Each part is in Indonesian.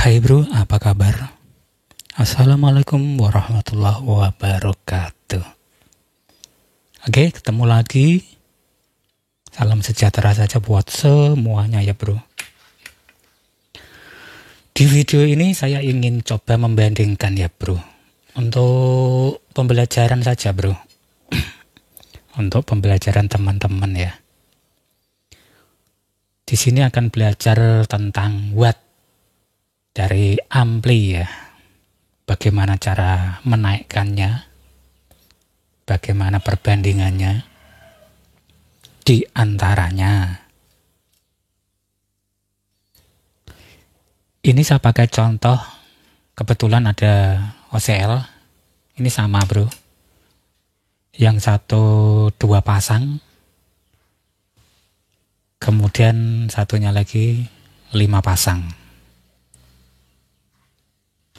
Hai bro, apa kabar? Assalamualaikum warahmatullahi wabarakatuh. Oke, ketemu lagi. Salam sejahtera saja buat semuanya ya bro. Di video ini saya ingin coba membandingkan ya bro. Untuk pembelajaran saja bro. Untuk pembelajaran teman-teman ya. Di sini akan belajar tentang watt dari ampli ya. Bagaimana cara menaikkannya, bagaimana perbandingannya di antaranya. Ini saya pakai contoh, kebetulan ada OCL, ini sama bro. Yang satu 2 pasang, kemudian satunya lagi 5 pasang.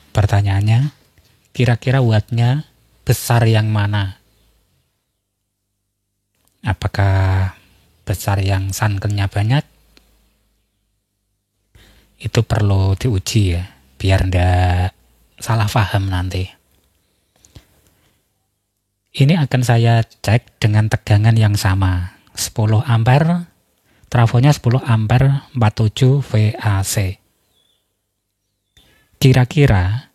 Pertanyaannya, kira-kira wattnya besar yang mana? Apakah besar yang sankennya banyak? Itu perlu diuji ya, biar ndak salah paham nanti. Ini akan saya cek dengan tegangan yang sama, 10 ampere, trafonya 10 ampere 47 VAC. Kira-kira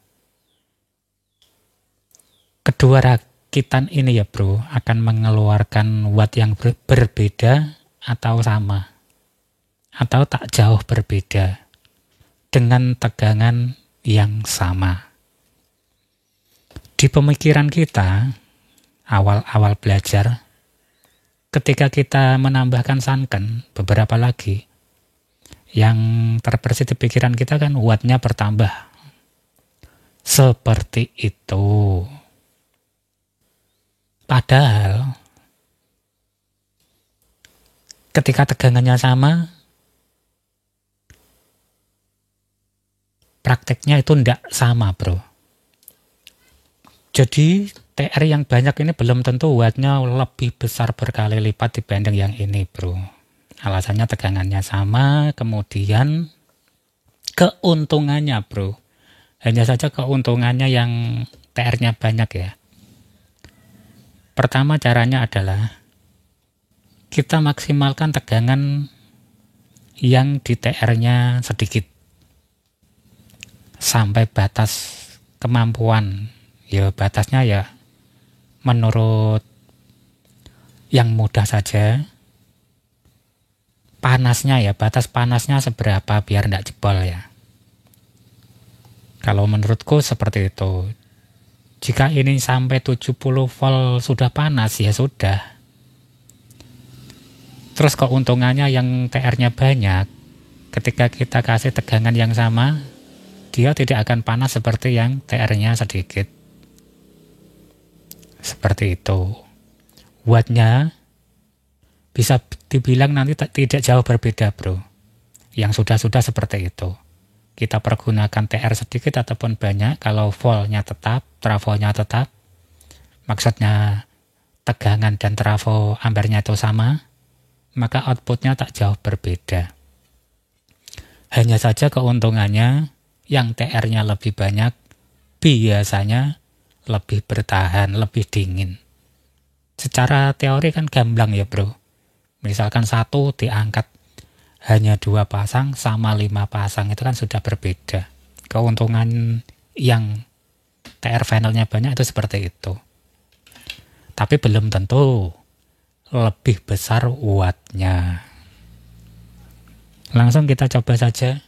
kedua rakitan ini ya bro akan mengeluarkan watt yang berbeda atau sama, atau tak jauh berbeda dengan tegangan yang sama. Di pemikiran kita awal-awal belajar, ketika kita menambahkan sanken beberapa lagi, yang terbersit di pikiran kita kan wattnya bertambah. Seperti itu. Padahal ketika tegangannya sama, prakteknya itu tidak sama bro. Jadi TR yang banyak ini belum tentu wattnya lebih besar berkali lipat dibanding yang ini bro. Alasannya tegangannya sama, kemudian keuntungannya bro. Hanya saja keuntungannya yang TR-nya banyak ya. Pertama caranya adalah kita maksimalkan tegangan yang di TR-nya sedikit. Sampai batas kemampuan. Ya batasnya ya menurut yang mudah saja. Panasnya ya, batas panasnya seberapa biar tidak jebol ya. Kalau menurutku seperti itu. Jika ini sampai 70 volt sudah panas ya sudah. Terus keuntungannya yang TR-nya banyak, ketika kita kasih tegangan yang sama, dia tidak akan panas seperti yang TR-nya sedikit. Seperti itu. Wattnya bisa dibilang nanti tidak jauh berbeda bro. Yang sudah-sudah seperti itu. Kita pergunakan TR sedikit ataupun banyak, kalau voltnya tetap, trafonya tetap, maksudnya tegangan dan trafo ampernya itu sama, maka outputnya tak jauh berbeda. Hanya saja keuntungannya, yang TR-nya lebih banyak, biasanya lebih bertahan, lebih dingin. Secara teori kan gamblang ya bro. Misalkan satu diangkat hanya 2 pasang sama 5 pasang itu kan sudah berbeda. Keuntungan yang TR finalnya banyak itu seperti itu. Tapi belum tentu lebih besar wattnya. Langsung kita coba saja.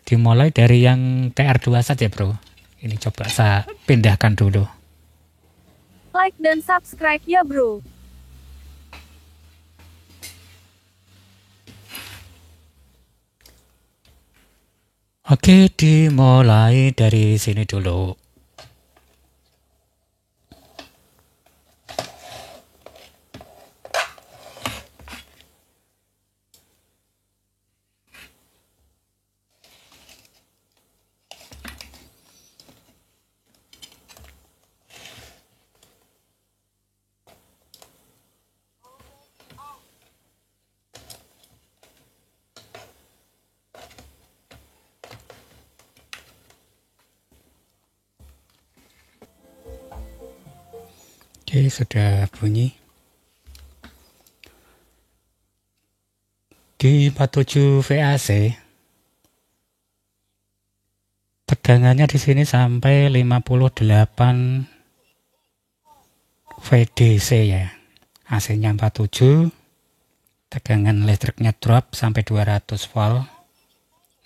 Dimulai dari yang TR2 saja bro. Ini coba saya pindahkan dulu. Like dan subscribe ya bro. Oke, dimulai dari sini dulu. Oke, sudah bunyi. Di 47 VAC tegangannya di sini sampai 58 VDC ya. AC-nya 47, tegangan listriknya drop sampai 200 volt.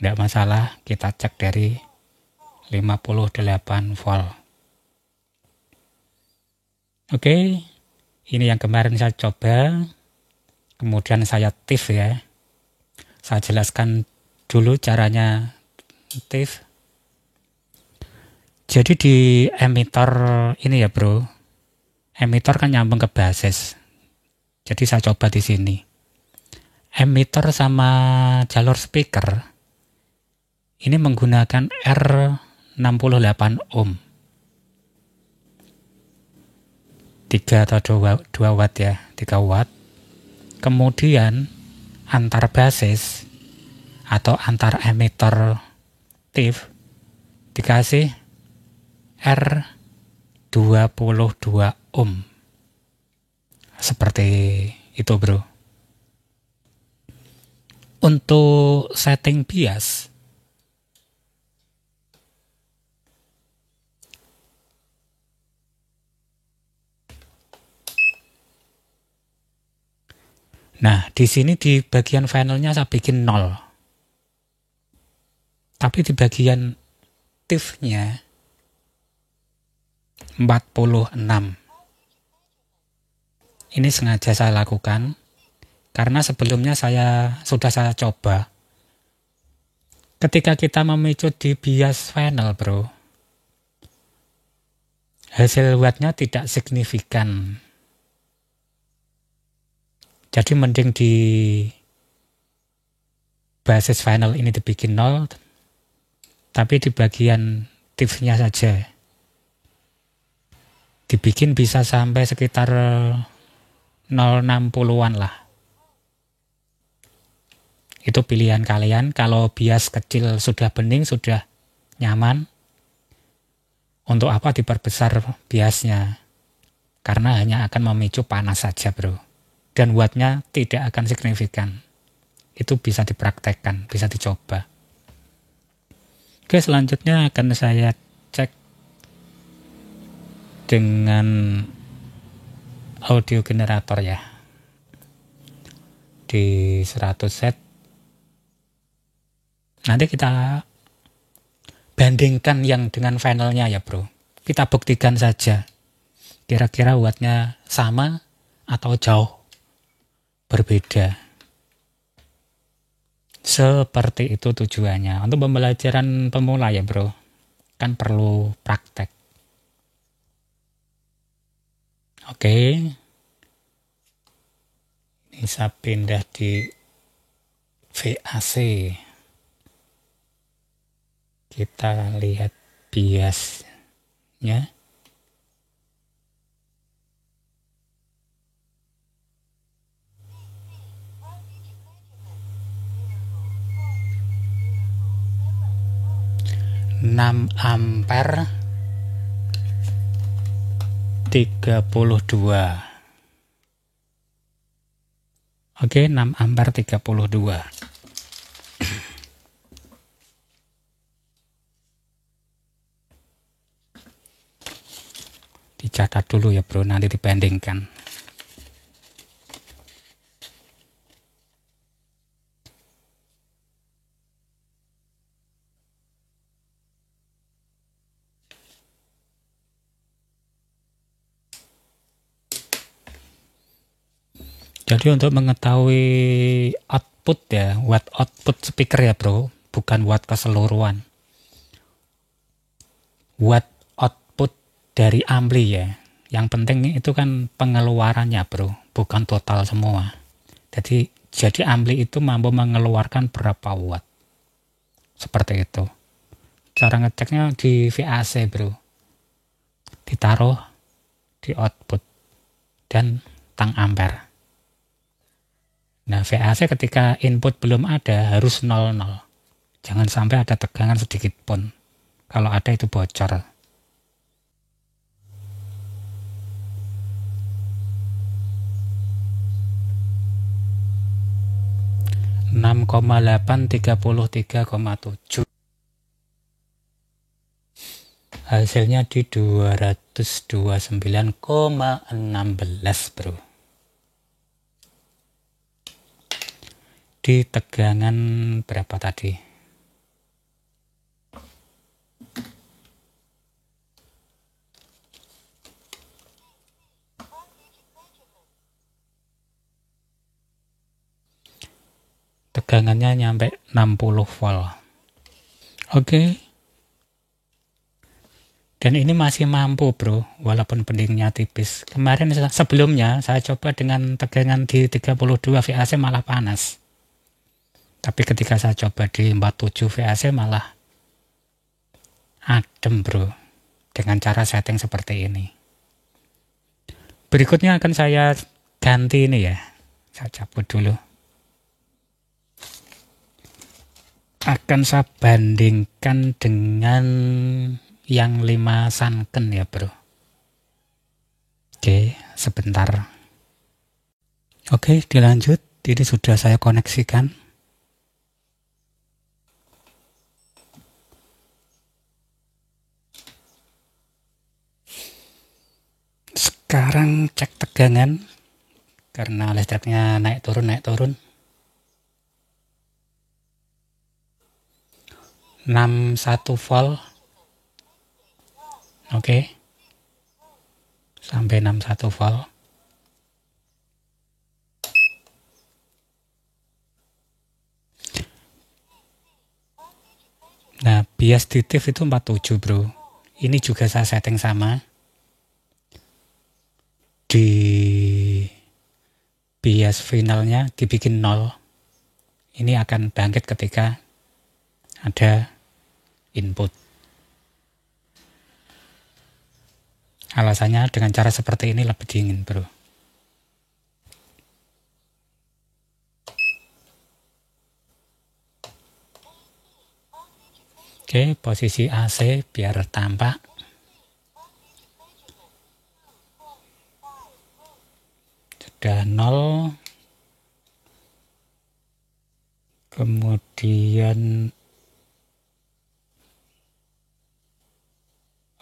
Tidak masalah, kita cek dari 58 volt. Oke, ini yang kemarin saya coba, kemudian saya TIF ya. Saya jelaskan dulu caranya TIF. Jadi di emitter ini ya bro, emitter kan nyambung ke basis. Jadi saya coba di sini. Emitter sama jalur speaker ini menggunakan R68 ohm. 3 atau 2 watt ya, 3 watt. Kemudian antar basis atau antar emitter TIF dikasih R22 ohm. Seperti itu bro. Untuk setting bias, nah di sini di bagian panelnya saya bikin 0. Tapi di bagian TIF-nya 46. Ini sengaja saya lakukan karena sebelumnya sudah saya coba. Ketika kita memicu di bias panel bro, hasil wattnya tidak signifikan. Jadi mending di basis panel ini dibikin 0, tapi di bagian TIF-nya saja dibikin bisa sampai sekitar 0,60-an lah. Itu pilihan kalian. Kalau bias kecil sudah bening, sudah nyaman, untuk apa diperbesar biasnya? Karena hanya akan memicu panas saja bro. Dan wattnya tidak akan signifikan. Itu bisa dipraktekkan, bisa dicoba. Oke, selanjutnya akan saya cek dengan audio generator ya, di 100 set. Nanti kita bandingkan yang dengan panelnya ya bro. Kita buktikan saja kira-kira wattnya sama atau jauh berbeda. Seperti itu tujuannya. Untuk pembelajaran pemula ya bro, kan perlu praktek. Oke, ini saya pindah di VAC. Kita lihat biasnya. Enam ampere 32. Oke, 6 ampere 32. Dicatat dulu ya bro, nanti dibandingkan. Jadi untuk mengetahui output ya, watt output speaker ya bro, bukan watt keseluruhan. Watt output dari ampli ya. Yang penting itu kan pengeluarannya bro, bukan total semua. Jadi ampli itu mampu mengeluarkan berapa watt. Seperti itu. Cara ngeceknya di VAC bro. Ditaruh di output dan tang ampere. Nah, VAC ketika input belum ada harus 00. Jangan sampai ada tegangan sedikit pun. Kalau ada itu bocor. 6,8 33,7. Hasilnya di 229,16 bro. Di tegangan berapa tadi? Tegangannya nyampe 60 volt. Oke. Dan ini masih mampu bro, walaupun pendingnya tipis. Kemarin sebelumnya saya coba dengan tegangan di 32 VAC malah panas. Tapi ketika saya coba di 47 VAC malah adem bro. Dengan cara setting seperti ini. Berikutnya akan saya ganti ini ya. Saya cabut dulu. Akan saya bandingkan dengan yang 5 sunken ya bro. Oke, sebentar. Oke, dilanjut. Ini sudah saya koneksikan. Sekarang cek tegangan. Karena listriknya naik turun. 61 volt. Oke. Sampai 61 volt. Nah, bias ditif itu 47 bro. Ini juga saya setting sama. Di bias finalnya dibikin 0. Ini akan bangkit ketika ada input. Alasannya dengan cara seperti ini lebih dingin bro. Oke, posisi AC biar tampak. Sudah 0. Kemudian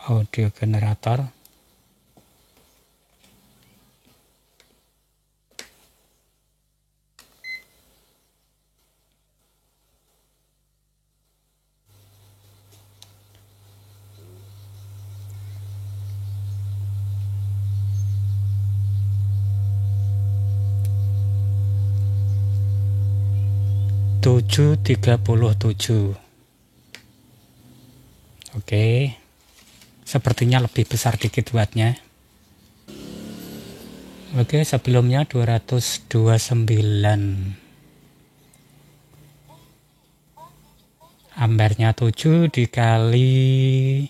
audio generator. Tujuh 37. Oke. Sepertinya lebih besar dikit wattnya. Oke, sebelumnya 229. Ampernya 7 dikali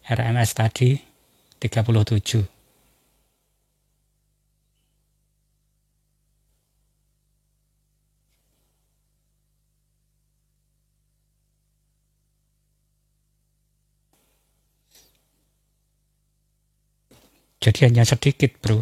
RMS tadi 37. Jadi hanya sedikit bro.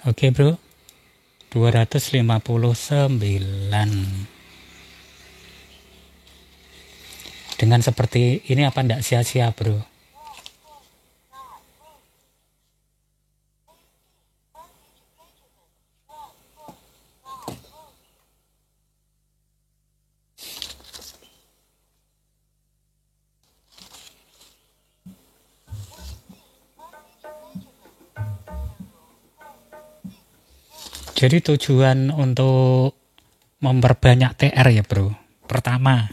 Oke bro, 259. Dengan seperti ini apa enggak sia-sia bro? Jadi tujuan untuk memperbanyak TR ya bro. Pertama,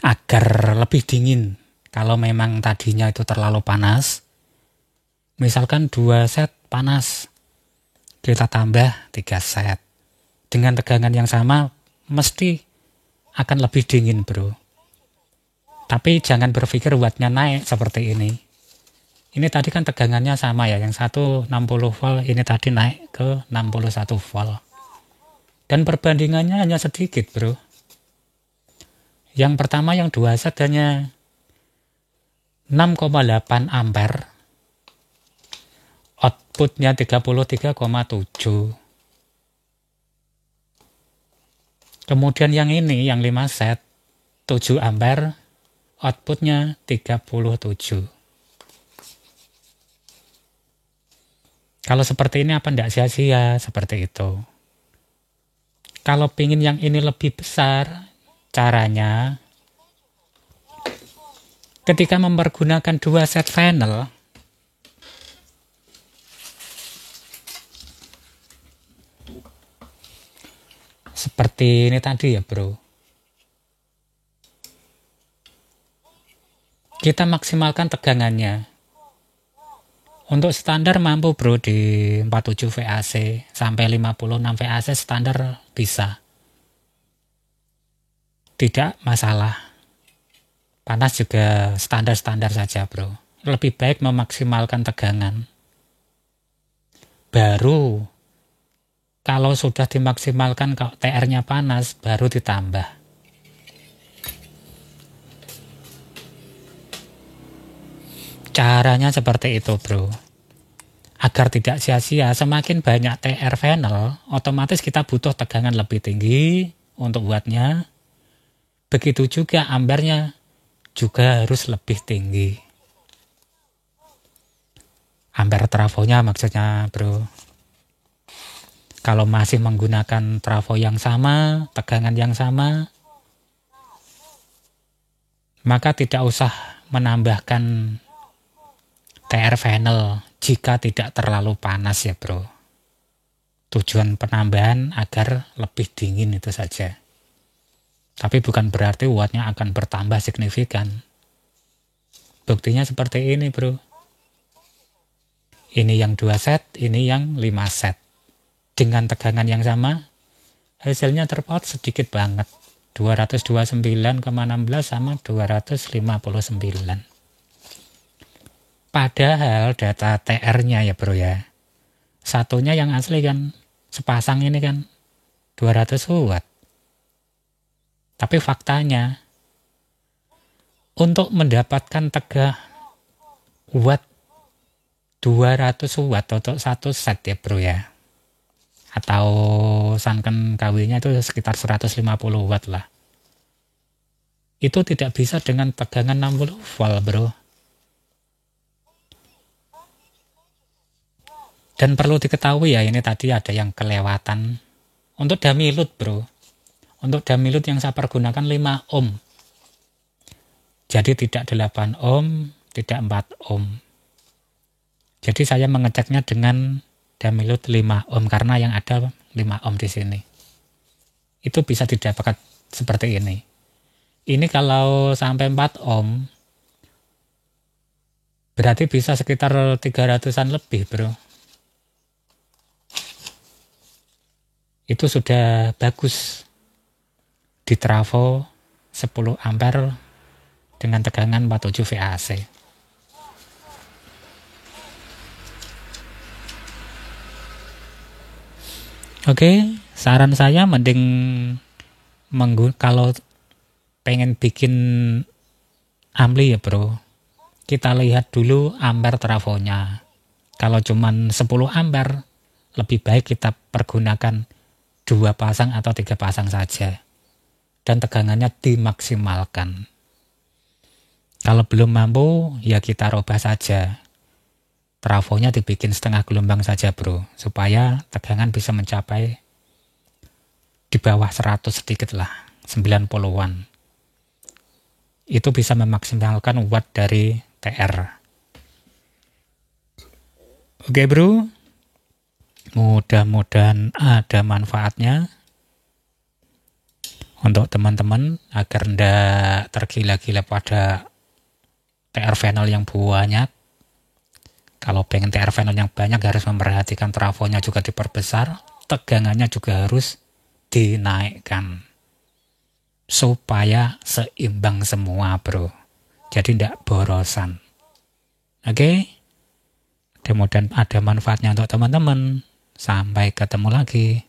agar lebih dingin. Kalau memang tadinya itu terlalu panas, misalkan 2 set panas, kita tambah 3 set. Dengan tegangan yang sama, mesti akan lebih dingin bro. Tapi jangan berpikir wattnya naik seperti ini. Ini tadi kan tegangannya sama ya, yang satu 60 volt, ini tadi naik ke 61 volt. Dan perbandingannya hanya sedikit, bro. Yang pertama yang 2 set hanya 6,8 ampere. Outputnya 33,7. Kemudian yang ini, yang 5 set, 7 ampere, outputnya 37. Kalau seperti ini apa enggak sia-sia? Seperti itu. Kalau pingin yang ini lebih besar, caranya ketika mempergunakan 2 set panel, seperti ini tadi ya, bro. Kita maksimalkan tegangannya. Untuk standar mampu, bro, di 47 VAC sampai 56 VAC standar bisa. Tidak masalah. Panas juga standar-standar saja, bro. Lebih baik memaksimalkan tegangan. Baru kalau sudah dimaksimalkan, kalau TR-nya panas, baru ditambah. Caranya seperti itu, bro. Agar tidak sia-sia, semakin banyak TR panel, otomatis kita butuh tegangan lebih tinggi untuk wattnya. Begitu juga ampernya juga harus lebih tinggi. Ampere trafonya maksudnya, bro. Kalau masih menggunakan trafo yang sama, tegangan yang sama, maka tidak usah menambahkan TR panel jika tidak terlalu panas ya, bro. Tujuan penambahan agar lebih dingin itu saja. Tapi bukan berarti wattnya akan bertambah signifikan. Buktinya seperti ini, bro. Ini yang 2 set, ini yang 5 set. Dengan tegangan yang sama, hasilnya terpaut sedikit banget. 229,16 sama 259. Padahal data TR-nya ya, bro ya. Satunya yang asli kan, sepasang ini kan 200 watt. Tapi faktanya, untuk mendapatkan tegangan watt 200 watt untuk 1 set ya, bro ya. Atau sangken KW-nya itu sekitar 150 watt lah. Itu tidak bisa dengan tegangan 60 volt, bro. Dan perlu diketahui ya, ini tadi ada yang kelewatan. Untuk dummy load, bro. Untuk dummy load yang saya pergunakan 5 ohm. Jadi tidak 8 ohm, tidak 4 ohm. Jadi saya mengeceknya dengan dummy load 5 ohm karena yang ada 5 ohm di sini. Itu bisa didapatkan seperti ini. Ini kalau sampai 4 ohm berarti bisa sekitar 300-an lebih, bro. Itu sudah bagus. Di trafo 10 ampere dengan tegangan 47 VAC. Oke, saran saya mending kalau pengen bikin ampli ya, bro, kita lihat dulu ampere trafonya. Kalau cuman 10 ampere, lebih baik kita pergunakan 2 pasang atau 3 pasang saja. Dan tegangannya dimaksimalkan. Kalau belum mampu, ya kita rubah saja. Trafonya dibikin setengah gelombang saja, bro, supaya tegangan bisa mencapai di bawah 100 sedikit lah, 90-an. Itu bisa memaksimalkan watt dari TR. Oke, bro, mudah-mudahan ada manfaatnya untuk teman-teman agar ndak tergila-gila pada TR panel yang banyak. Kalau pengen TR panel yang banyak harus memperhatikan trafonya juga diperbesar, tegangannya juga harus dinaikkan supaya seimbang semua, bro. Jadi tidak borosan. Oke? Mudah-mudahan ada manfaatnya untuk teman-teman. Sampai ketemu lagi.